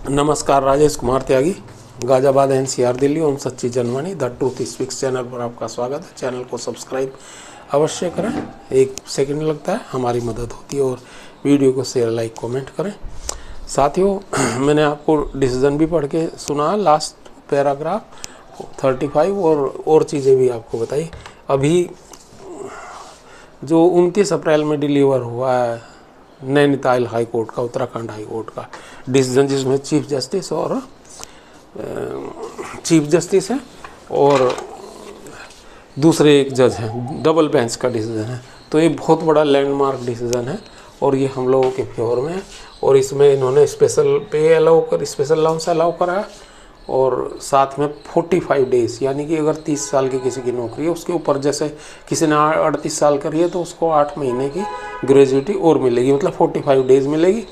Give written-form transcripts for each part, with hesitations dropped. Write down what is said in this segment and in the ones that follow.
नमस्कार, राजेश कुमार त्यागी, गाजियाबाद NCR दिल्ली। ओम सच्ची Janwani the truth speaks channel पर आपका स्वागत है। चैनल को सब्सक्राइब अवश्य करें, 1 सेकंड लगता है, हमारी मदद होती है। और वीडियो को शेयर, लाइक, कमेंट करें। साथियों, मैंने आपको डिसीजन भी पढ़ के सुना, लास्ट पैराग्राफ 35 और चीज़ें भी आपको बताई। अभी जो 29 अप्रैल में डिलीवर हुआ है नैनीताल हाई कोर्ट का, उत्तराखंड हाई कोर्ट का डिसीजन, जिसमें चीफ जस्टिस है और दूसरे एक जज हैं, डबल बेंच का डिसीजन है। तो ये बहुत बड़ा लैंडमार्क डिसीजन है और ये हम लोगों के फेवर में है। और इसमें इन्होंने स्पेशल अलाउंस अलाउ करा है और साथ में 45 डेज, यानी कि अगर 30 साल की किसी की नौकरी है, उसके ऊपर जैसे किसी ने 38 साल करी है तो उसको 8 महीने की ग्रेजुएटी और मिलेगी, मतलब 45 डेज मिलेगी।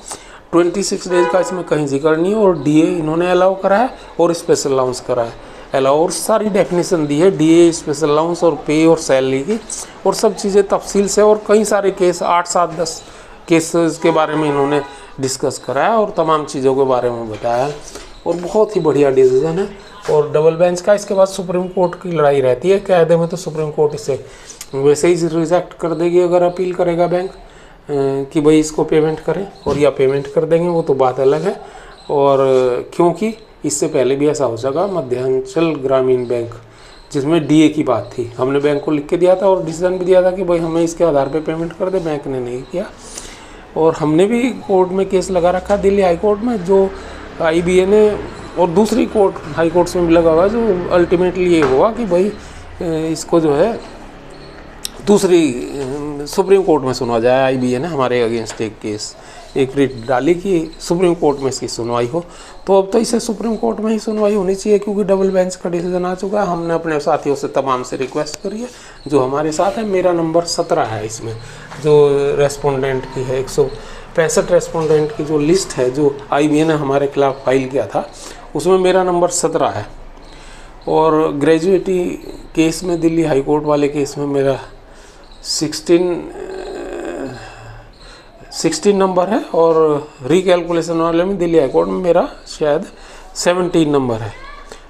26 डेज का इसमें कहीं जिक्र नहीं है। और DA इन्होंने अलाउ करा है और स्पेशल अलाउंस करा है अलाउ, और सारी डेफिनेशन दी है DA, स्पेशल अलाउंस और पे और सैलरी की, और सब चीज़ें तफसील से। और कई सारे केस, 8, 7, 10 केसेस के बारे में इन्होंने डिस्कस करा है और तमाम चीज़ों के बारे में बताया है। और बहुत ही बढ़िया डिसीजन है। और डबल बेंच का इसके बाद सुप्रीम कोर्ट की लड़ाई रहती है। कायदे में तो सुप्रीम कोर्ट इसे वैसे ही रिजेक्ट कर देगी अगर अपील करेगा बैंक कि भाई इसको पेमेंट करें, और या पेमेंट कर देंगे, वो तो बात अलग है। और क्योंकि इससे पहले भी ऐसा हो सका, मध्यांचल ग्रामीण बैंक जिसमें DA की बात थी, हमने बैंक को लिख के दिया था और डिसीजन भी दिया था कि भाई हमें इसके आधार पर पेमेंट कर दे, बैंक ने नहीं किया। और हमने भी कोर्ट में केस लगा रखा दिल्ली हाई कोर्ट में, जो IBA ने, और दूसरी कोर्ट हाई कोर्ट्स में भी लगा हुआ, जो अल्टीमेटली ये हुआ कि भाई इसको जो है दूसरी सुप्रीम कोर्ट में सुना जाए। IBA ने हमारे अगेंस्ट एक केस, एक रिट डाली कि सुप्रीम कोर्ट में इसकी सुनवाई हो। तो अब तो इसे सुप्रीम कोर्ट में ही सुनवाई होनी चाहिए, क्योंकि डबल बेंच का डिसीजन आ चुका है। हमने अपने साथियों से तमाम से रिक्वेस्ट करी है जो हमारे साथ है। मेरा नंबर 17 है इसमें, जो रेस्पोंडेंट की है, 165 रेस्पोंडेंट की जो लिस्ट है जो IBA ने हमारे खिलाफ फाइल किया था, उसमें मेरा नंबर 17 है। और ग्रेजुएटी केस में, दिल्ली हाई कोर्ट वाले केस में मेरा 16 नंबर है। और रिकैलकुलेशन वाले में दिल्ली हाई कोर्ट में मेरा शायद 17 नंबर है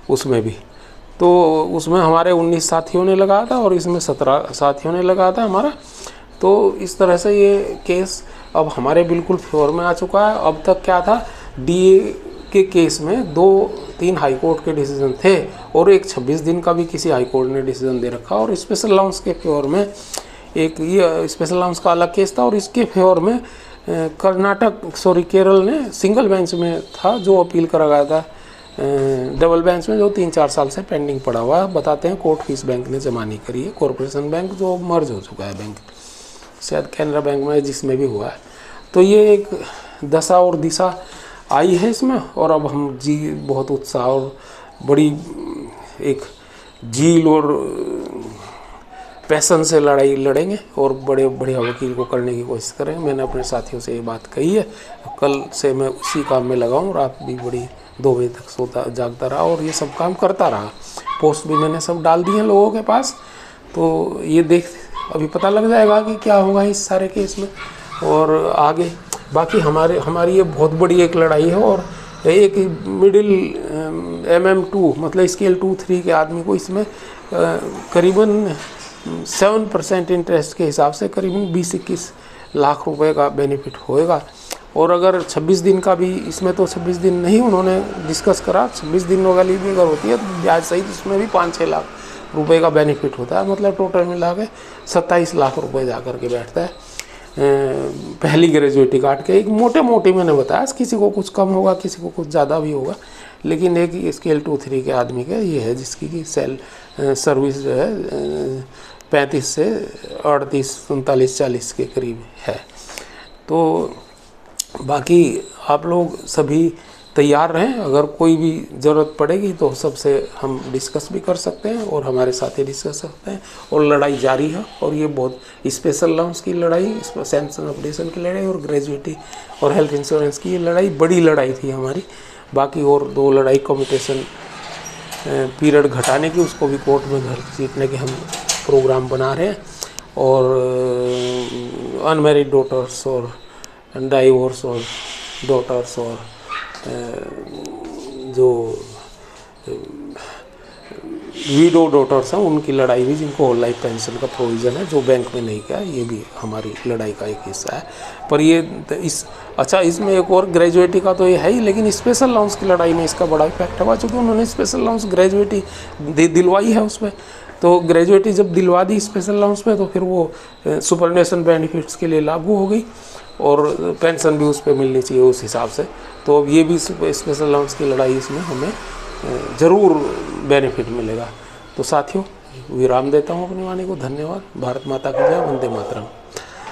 उसमें भी। तो उसमें हमारे 19 साथियों ने लगाया था और इसमें 17 साथियों ने लगाया था हमारा। तो इस तरह से ये केस अब हमारे बिल्कुल फेवर में आ चुका है। अब तक क्या था, DA के केस में 2-3 हाई कोर्ट के डिसीजन थे और एक 26 दिन का भी किसी हाई कोर्ट ने डिसीजन दे रखा। और स्पेशल अलाउंस के फेवर में एक ये स्पेशल अलाउंस का अलग केस था, और इसके फेवर में केरल ने सिंगल बेंच में था जो अपील करा गया था डबल बेंच में, जो 3-4 साल से पेंडिंग पड़ा हुआ है। बताते हैं कोर्ट फीस बैंक ने जमा नहीं करी है, कॉरपोरेशन बैंक जो मर्ज हो चुका है बैंक, शायद कैनरा बैंक में, जिसमें भी हुआ है। तो ये एक दशा और दिशा आई है इसमें। और अब हम बहुत उत्साह और बड़ी एक झील और पैशन से लड़ाई लड़ेंगे और बड़े बढ़िया वकील को करने की कोशिश करेंगे। मैंने अपने साथियों से ये बात कही है। कल से मैं उसी काम में लगा हूँ। रात भी बड़ी 2 बजे तक सोता जागता रहा और ये सब काम करता रहा। पोस्ट भी मैंने सब डाल दी हैं लोगों के पास। तो ये अभी पता लग जाएगा कि क्या होगा इस सारे केस में और आगे। बाकी हमारी ये बहुत बड़ी एक लड़ाई है। और एक मिडिल MM2 मतलब स्केल 2-3 के आदमी को इसमें करीबन 7% इंटरेस्ट के हिसाब से करीबन 20-21 लाख रुपए का बेनिफिट होएगा। और अगर 26 दिन का भी, इसमें तो 26 दिन नहीं उन्होंने डिस्कस करा, 26 दिन वाली भी अगर होती है तो ब्याज सहित उसमें भी 5-6 लाख रुपए का बेनिफिट होता है। मतलब टोटल मिला के 27 लाख रुपए जा कर के बैठता है पहली ग्रेजुएटी काट के। एक मोटे मैंने बताया, किसी को कुछ कम होगा, किसी को कुछ ज़्यादा भी होगा, लेकिन एक स्केल 2-3 के आदमी के ये है जिसकी की सर्विस जो है 35 से 38, 39, 40 के करीब है। तो बाकी आप लोग सभी तैयार रहें। अगर कोई भी ज़रूरत पड़ेगी तो सबसे हम डिस्कस भी कर सकते हैं और हमारे साथ ही डिस्कस करते हैं। और लड़ाई जारी है। और ये बहुत स्पेशल अलाउंस की लड़ाई, सैंक्शन अपडेशन की लड़ाई और ग्रेजुएटी और हेल्थ इंश्योरेंस की ये लड़ाई बड़ी लड़ाई थी हमारी। बाकी और 2 लड़ाई कम्यूटेशन पीरियड घटाने की, उसको भी कोर्ट में घर जीतने के हम प्रोग्राम बना रहे हैं। और अनमैरिड डॉटर्स और डाइवोर्स और डॉटर्स और जो वीडो डॉटर्स हैं उनकी लड़ाई भी, जिनको होल लाइफ पेंशन का प्रोविज़न है जो बैंक में नहीं किया, ये भी हमारी लड़ाई का एक हिस्सा है। पर ये अच्छा, इसमें एक और ग्रेजुएटी का तो ये है ही, लेकिन स्पेशल अलाउंस की लड़ाई में इसका बड़ा इफेक्ट हुआ, चूँकि उन्होंने स्पेशल अलाउंस ग्रेजुएटी दिलवाई है उसमें, तो ग्रेजुएटी जब दिलवा दी स्पेशल अलाउंस में तो फिर वो सुपरनेशन बेनिफिट्स के लिए लागू हो गई और पेंशन भी उस पर मिलनी चाहिए उस हिसाब से। तो अब ये भी स्पेशल अलाउंस की लड़ाई, इसमें हमें ज़रूर बेनिफिट मिलेगा। तो साथियों, विराम देता हूँ अपनी वाणी को। धन्यवाद। भारत माता की जय। वंदे मातरम।